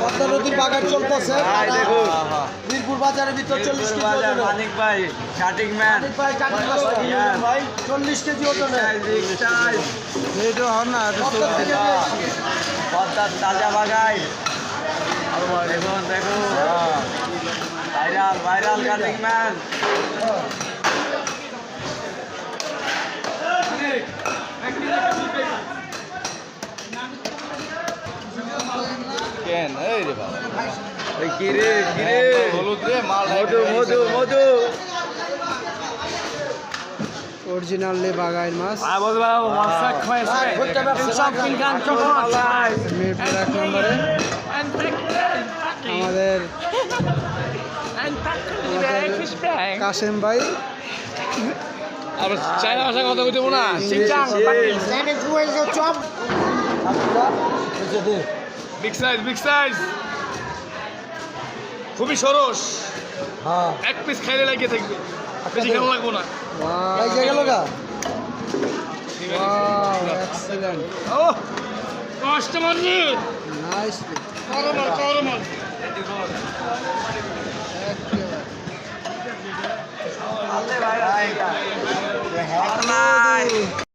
পদ্মা নদীর বাগান চলতেছে মিরপুর বাজারের ভিতর 40 কেজি ওজনের মানিক ভাই কাটিং ম্যান মানিক ভাই কাটিং মাস্টার ভাই 40 কেজি ওজনের এইটা হন না পদ্মা থেকে নিয়ে এসেছি। পদ্মার তাজা বাগাই দেখুন দেখুন ভাইরাল ভাইরাল কাটিং ম্যান কেন এই রে বাবা এই কিরে কিরে হলুদ রে মাল মধু মধু মধু অরিজিনালি বাগাইন মাছ ভুট্টা ব্যবসা মিরপুর 1 নম্বরে আমাদের কাশেম ভাই আর চায়না ভাষা কথা কইতে না বিগ সাইজ খুবই সরস হ্যাঁ এক পিস খাইলে লাগিয়ে থাকবে বেশি খেলা লাগবো না গেল গা ওয়াও এক্সেলেন্ট ও কাস্টমার জি নাইস করো মাল